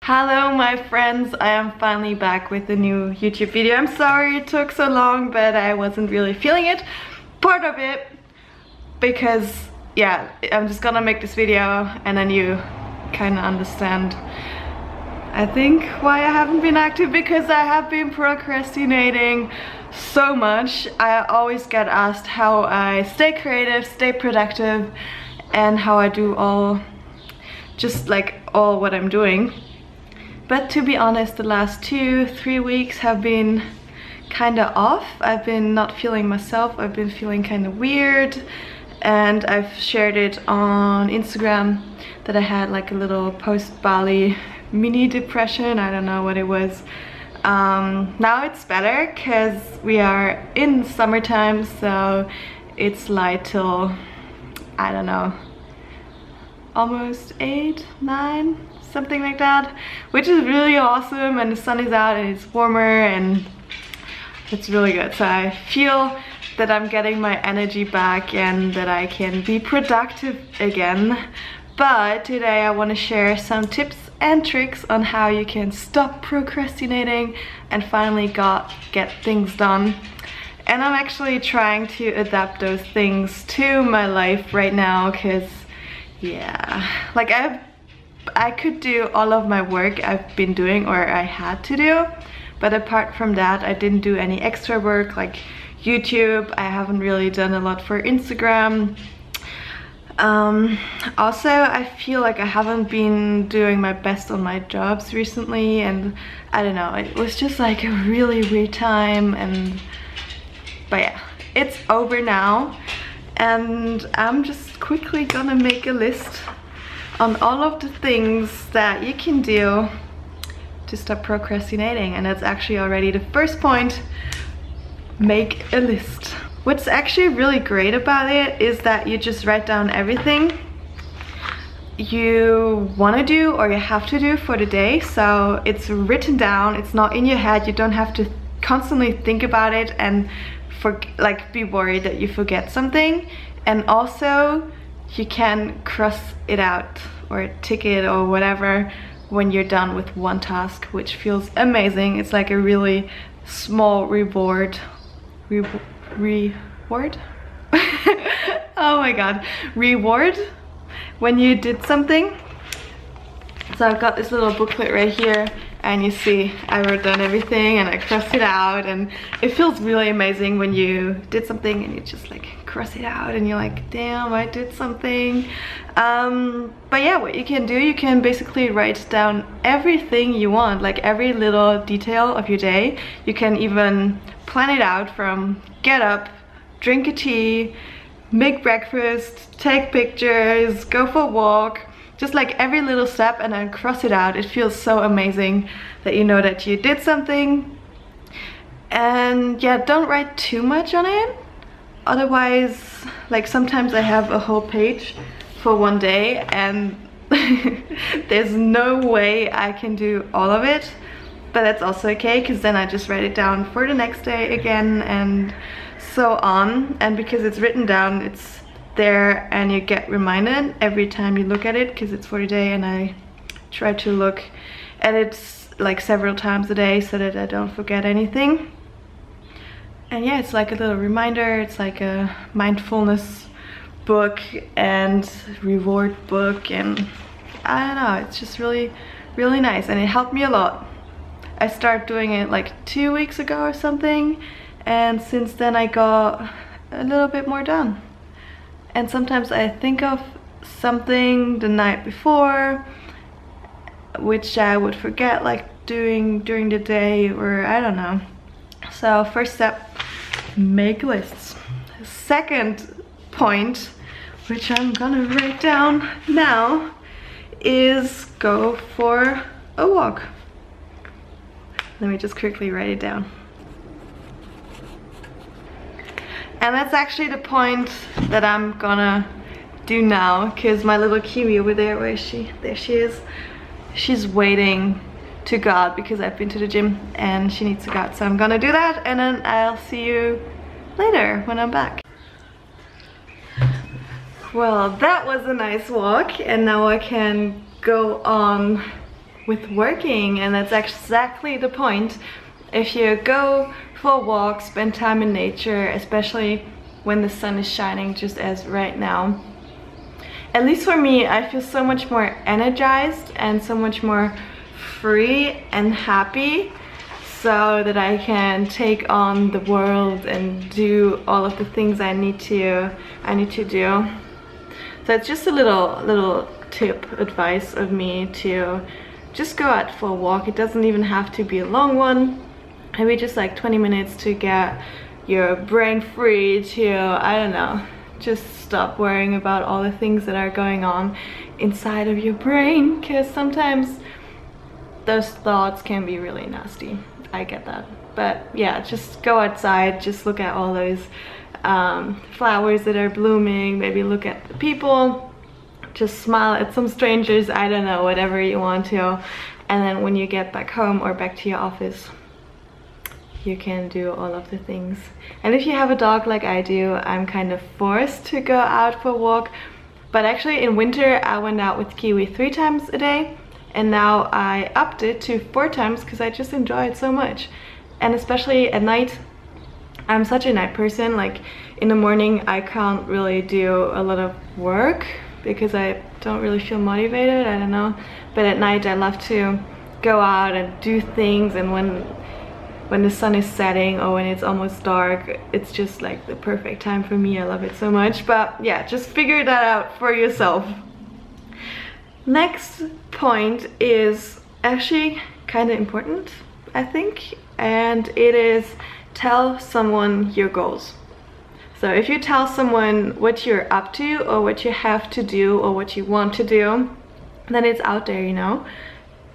Hello my friends, I am finally back with a new YouTube video. I'm sorry it took so long, but I wasn't really feeling it. Part of it because, yeah, I'm just gonna make this video and then you kind of understand, I think, why I haven't been active, because I have been procrastinating so much. I always get asked how I stay creative, stay productive, and how I do all what I'm doing. But to be honest, the last 2-3 weeks have been kind of off. I've been not feeling myself. I've been feeling kind of weird, and I've shared it on Instagram that I had like a little post-Bali mini depression. I don't know what it was. Now it's better because we are in summertime, so it's light till, I don't know, almost 8, 9, something like that, which is really awesome, and the sun is out and it's warmer and it's really good. So I feel that I'm getting my energy back and that I can be productive again. But today I want to share some tips and tricks on how you can stop procrastinating and finally get things done. And I'm actually trying to adapt those things to my life right now, because yeah, like I could do all of my work I've been doing, or I had to do, but apart from that I didn't do any extra work like YouTube. I haven't really done a lot for Instagram. Also, I feel like I haven't been doing my best on my jobs recently, and I don't know, it was just like a really weird time. But yeah, it's over now, and I'm just quickly gonna make a list on all of the things that you can do to stop procrastinating. And that's actually already the first point: make a list. What's actually really great about it is that you just write down everything you want to do or you have to do for the day. So it's written down, it's not in your head. You don't have to constantly think about it and be worried that you forget something. And also you can cross it out or tick it or whatever when you're done with one task, which feels amazing. It's like a really small reward. Oh my god, reward when you did something. So I've got this little booklet right here, and you see I wrote down everything and I crossed it out, and it feels really amazing when you did something and you just like cross it out and you're like, damn, I did something. But yeah, what you can do, you can basically write down everything you want, like every little detail of your day. You can even plan it out from get up, drink a tea, make breakfast, take pictures, go for a walk, just like every little step, and then cross it out. It feels so amazing that you know that you did something. And yeah, don't write too much on it, otherwise, like sometimes I have a whole page for one day and there's no way I can do all of it. But that's also okay, because then I just write it down for the next day again, and so on. And because it's written down, it's there and you get reminded every time you look at it, because it's for the day, and I try to look at it like several times a day so that I don't forget anything. And yeah, it's like a little reminder. It's like a mindfulness book and reward book, and I don't know, it's just really nice, and it helped me a lot. I started doing it like 2 weeks ago or something, and since then I got a little bit more done. And sometimes I think of something the night before which I would forget like doing during the day, or I don't know. So first step, make lists. Second point, which I'm gonna write down now, is go for a walk. Let me just quickly write it down. And that's actually the point that I'm gonna do now, because my little Kiwi over there, where is she? There she is. She's waiting to go out because I've been to the gym and she needs to go out. So I'm gonna do that, and then I'll see you later when I'm back. Well, that was a nice walk, and now I can go on with working, and that's exactly the point. If you go for a walk, spend time in nature, especially when the sun is shining just as right now, at least for me, I feel so much more energized and so much more free and happy, so that I can take on the world and do all of the things I need to do. So it's just a little tip, advice of me to just go out for a walk. It doesn't even have to be a long one. Maybe just like 20 minutes to get your brain free to, I don't know, just stop worrying about all the things that are going on inside of your brain, because sometimes those thoughts can be really nasty. I get that. But yeah, just go outside, just look at all those flowers that are blooming, maybe look at the people, just smile at some strangers, I don't know, whatever you want to. And then when you get back home or back to your office, you can do all of the things. And if you have a dog like I do, I'm kind of forced to go out for a walk. But actually in winter I went out with Kiwi 3 times a day, and now I upped it to 4 times because I just enjoy it so much. And especially at night, I'm such a night person. Like in the morning I can't really do a lot of work because I don't really feel motivated, I don't know. But at night I love to go out and do things, and when the sun is setting or when it's almost dark, it's just like the perfect time for me. I love it so much. But yeah, just figure that out for yourself. Next point is actually kind of important, I think, and it is tell someone your goals. So if you tell someone what you're up to or what you have to do or what you want to do, then it's out there, you know.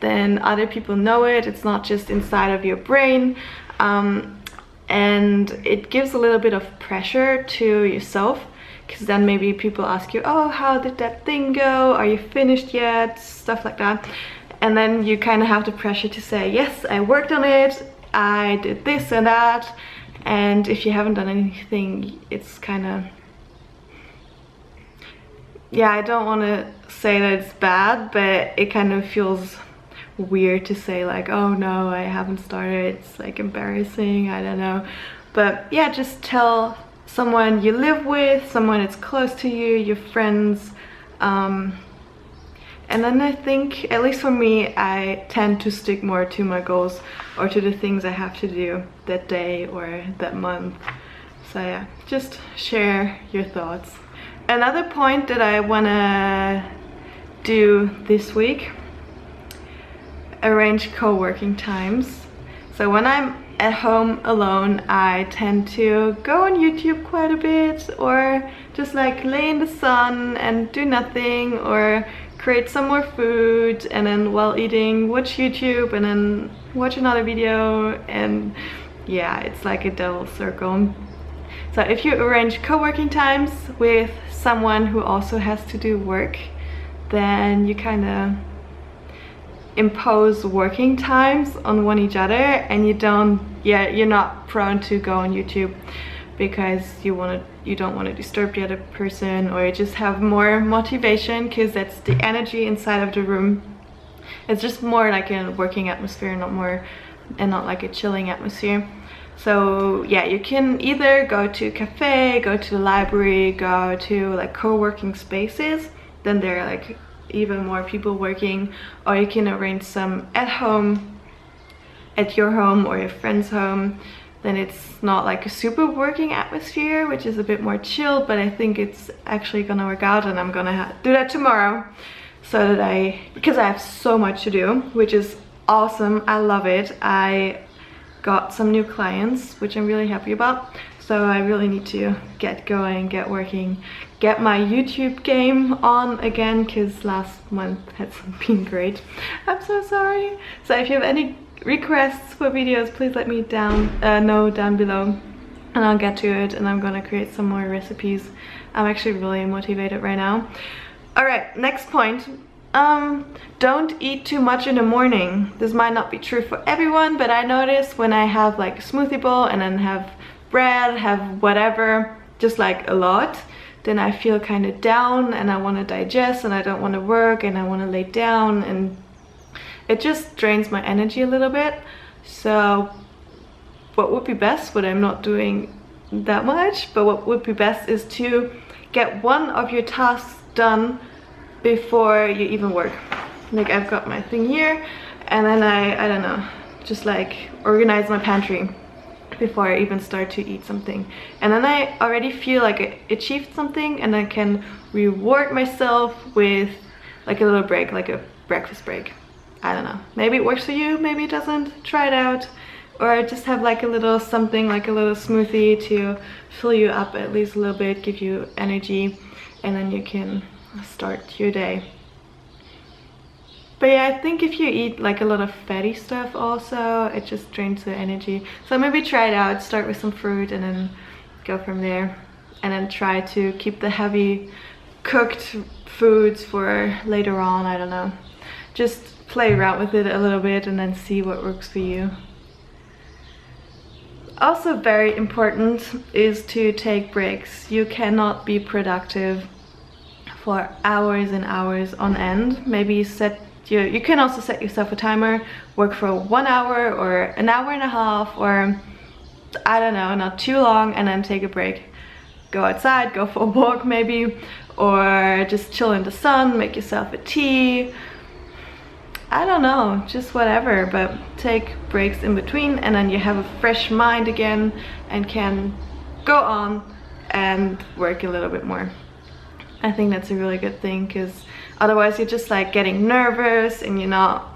Then other people know it. It's not just inside of your brain, and it gives a little bit of pressure to yourself, because then maybe people ask you, oh, how did that thing go, are you finished yet, stuff like that. And then you kind of have the pressure to say, yes, I worked on it, I did this and that. And if you haven't done anything, it's kind of, yeah, I don't want to say that it's bad, but it kind of feels weird to say like, oh no, I haven't started, it's like embarrassing, I don't know. But yeah, just tell someone you live with, someone that's close to you, your friends, and then I think, at least for me, I tend to stick more to my goals or to the things I have to do that day or that month. So yeah, just share your thoughts. Another point that I wanna do this week, arrange co-working times. So when I'm at home alone, I tend to go on YouTube quite a bit, or just like lay in the sun and do nothing, or create some more food, and then while eating watch YouTube and then watch another video, and yeah, it's like a double circle. So if you arrange co-working times with someone who also has to do work, then you kind of impose working times on one each other, and you're not prone to go on YouTube because you don't want to disturb the other person, or you just have more motivation because that's the energy inside of the room. It's just more like a working atmosphere, not like a chilling atmosphere. So yeah, you can either go to a cafe, go to the library, go to like co-working spaces, then there are like even more people working, or you can arrange some at home, at your home or your friend's home. Then it's not like a super working atmosphere, which is a bit more chill, but I think it's actually gonna work out, and I'm gonna do that tomorrow, so that because I have so much to do, which is awesome. I love it. I got some new clients, which I'm really happy about. So I really need to get going, get working, get my YouTube game on again, because last month hasn't been great. I'm so sorry. So if you have any requests for videos, please let me know down below, and I'll get to it, and I'm gonna create some more recipes. I'm actually really motivated right now. Alright, next point. Don't eat too much in the morning. This might not be true for everyone, but I notice when I have like a smoothie bowl and then have bread, have whatever, just like a lot, then I feel kind of down, and I want to digest, and I don't want to work, and I want to lay down, and it just drains my energy a little bit. So what would be best, what I'm not doing that much, but what would be best is to get one of your tasks done before you even work. Like I've got my thing here, and then I don't know, just like organize my pantry before I even start to eat something. And then I already feel like I achieved something, and I can reward myself with like a little break, like a breakfast break. I don't know, maybe it works for you, maybe it doesn't. Try it out. Or just have like a little something, like a little smoothie to fill you up at least a little bit, give you energy, and then you can start your day. But yeah, I think if you eat like a lot of fatty stuff also, it just drains the energy. So maybe try it out, start with some fruit and then go from there. And then try to keep the heavy cooked foods for later on, I don't know. Just play around with it a little bit and then see what works for you. Also very important is to take breaks. You cannot be productive for hours and hours on end. Maybe you can also set yourself a timer, work for 1 hour or an hour and a half, or I don't know, not too long, and then take a break. Go outside, go for a walk maybe, or just chill in the sun, make yourself a tea. I don't know, just whatever, but take breaks in between, and then you have a fresh mind again and can go on and work a little bit more. I think that's a really good thing, because otherwise you're just like getting nervous and you're not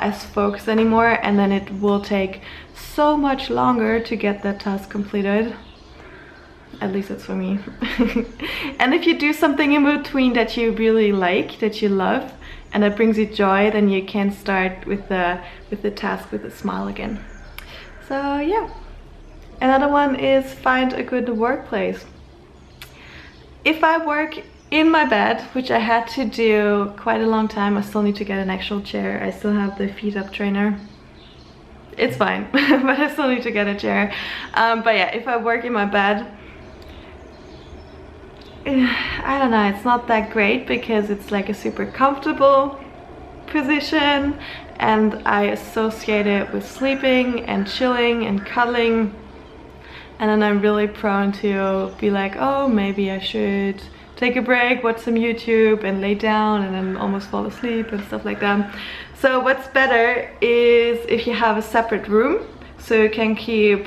as focused anymore, and then it will take so much longer to get that task completed. At least that's for me. And if you do something in between that you really like, that you love, and that brings you joy, then you can start with the task with a smile again. So yeah. Another one is find a good workplace. If I work in my bed, which I had to do quite a long time, I still need to get an actual chair. I still have the feet up trainer. It's fine, but I still need to get a chair. But yeah, if I work in my bed, I don't know, it's not that great because it's like a super comfortable position, and I associate it with sleeping and chilling and cuddling, and then I'm really prone to be like, oh, maybe I should take a break, watch some YouTube and lay down and then almost fall asleep and stuff like that. So what's better is if you have a separate room, so you can keep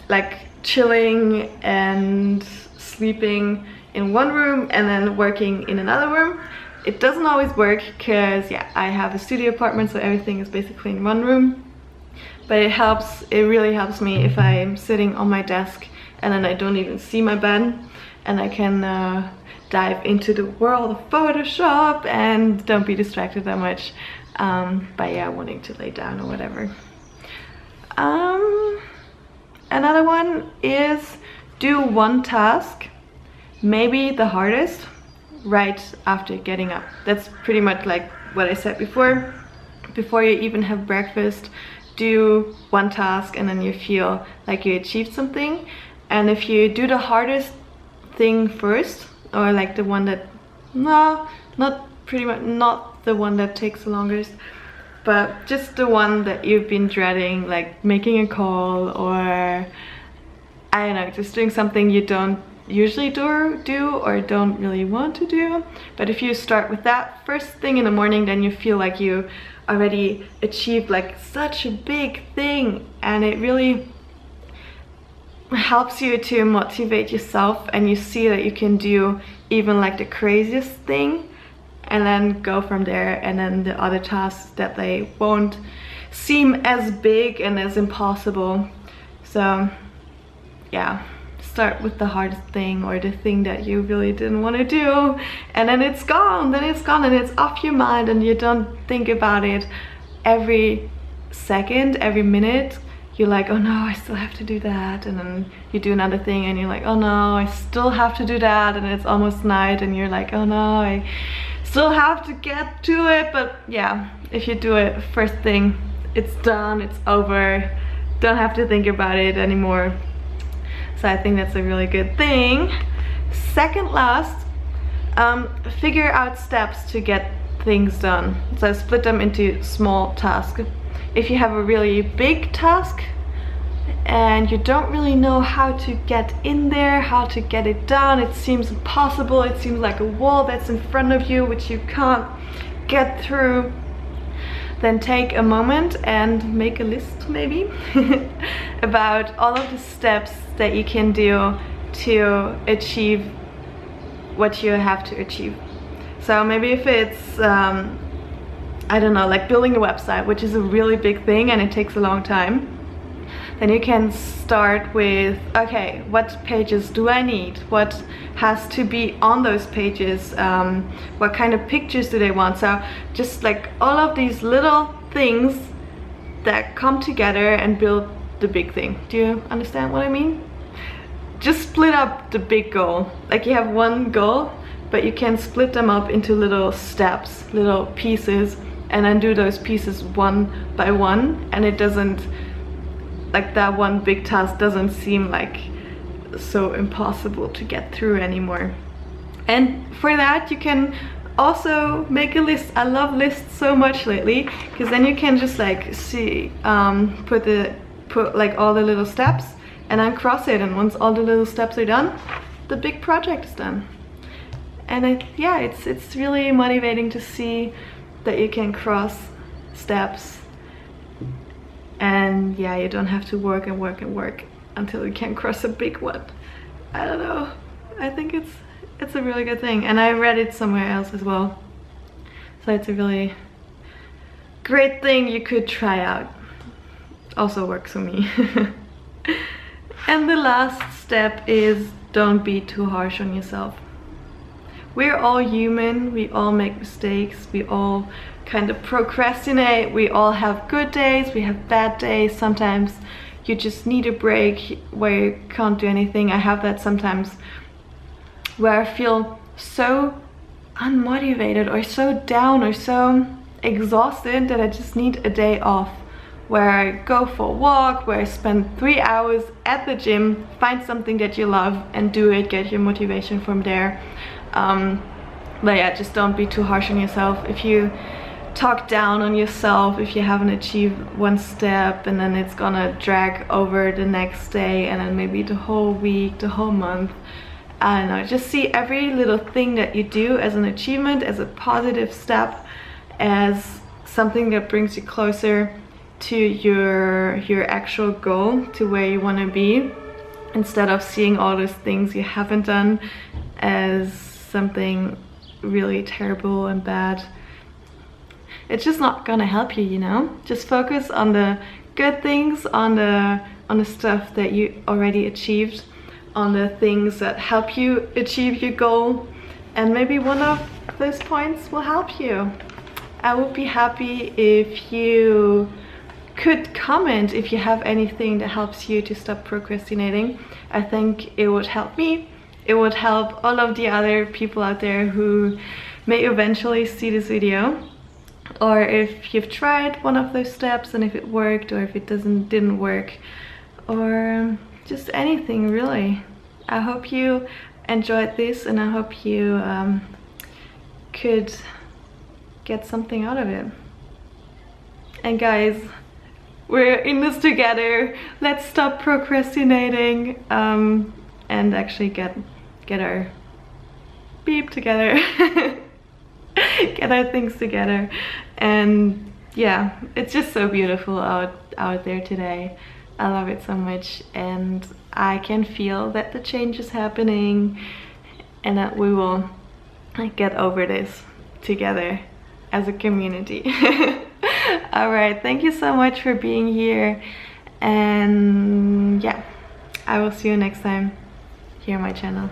like chilling and sleeping in one room and then working in another room. It doesn't always work because yeah, I have a studio apartment, so everything is basically in one room. But it really helps me if I'm sitting on my desk and then I don't even see my bed, and I can dive into the world of Photoshop and don't be distracted that much by yeah, wanting to lay down or whatever. Another one is do one task, maybe the hardest, right after getting up. That's pretty much like what I said before. Before you even have breakfast, do one task and then you feel like you achieved something. And if you do the hardest thing first, or like the one that, no, not the one that takes the longest, but just the one that you've been dreading, like making a call, or I don't know, just doing something you don't usually do or don't really want to do. But if you start with that first thing in the morning, then you feel like you already achieved like such a big thing, and it really helps you to motivate yourself, and you see that you can do even like the craziest thing and then go from there. And then the other tasks, that they won't seem as big and as impossible. So yeah, start with the hardest thing or the thing that you really didn't want to do, and then it's gone, and it's off your mind, and you don't think about it every second, every minute. You're like, oh no, I still have to do that, and then you do another thing and you're like, oh no, I still have to do that, and it's almost night and you're like, oh no, I still have to get to it. But yeah, if you do it first thing, it's done, it's over, don't have to think about it anymore. So I think that's a really good thing. Second last, figure out steps to get things done. So split them into small tasks. If you have a really big task and you don't really know how to get in there, how to get it done, it seems impossible, it seems like a wall that's in front of you which you can't get through, then take a moment and make a list maybe about all of the steps that you can do to achieve what you have to achieve. So maybe if it's I don't know, like building a website, which is a really big thing and it takes a long time, then you can start with, okay, what pages do I need? What has to be on those pages? What kind of pictures do they want? So just like all of these little things that come together and build the big thing. Do you understand what I mean? Just split up the big goal. Like you have one goal, but you can split them up into little steps, little pieces, and then do those pieces one by one, and it doesn't, like that one big task doesn't seem like so impossible to get through anymore. And for that you can also make a list. I love lists so much lately, because then you can just like see, put like all the little steps and then cross it, and once all the little steps are done, the big project is done. And yeah, it's really motivating to see that you can cross steps, and yeah, you don't have to work and work and work until you can cross a big one. I don't know, I think it's a really good thing, and I read it somewhere else as well, so it's a really great thing you could try out. Also works for me. And the last step is, don't be too harsh on yourself. We're all human, we all make mistakes, we all kind of procrastinate, we all have good days, we have bad days. Sometimes you just need a break where you can't do anything. I have that sometimes where I feel so unmotivated or so down or so exhausted that I just need a day off, where I go for a walk, where I spend 3 hours at the gym, find something that you love and do it, get your motivation from there. But yeah, just don't be too harsh on yourself. If you talk down on yourself, if you haven't achieved one step, and then it's gonna drag over the next day, and then maybe the whole week, the whole month. I don't know, just see every little thing that you do as an achievement, as a positive step, as something that brings you closer to your actual goal, to where you want to be, instead of seeing all those things you haven't done as something really terrible and bad. It's just not gonna help you, you know? Just focus on the good things, on the stuff that you already achieved, on the things that help you achieve your goal, and maybe one of those points will help you. I would be happy if you could comment if you have anything that helps you to stop procrastinating. I think it would help me. It would help all of the other people out there who may eventually see this video. Or if you've tried one of those steps and if it worked, or if it didn't work, or just anything really. I hope you enjoyed this, and I hope you could get something out of it. And guys, we're in this together. Let's stop procrastinating and actually get our beep together. Get our things together. And yeah, it's just so beautiful out there today. I love it so much, and I can feel that the change is happening, and that we will get over this together as a community. All right, thank you so much for being here, and yeah, I will see you next time here on my channel.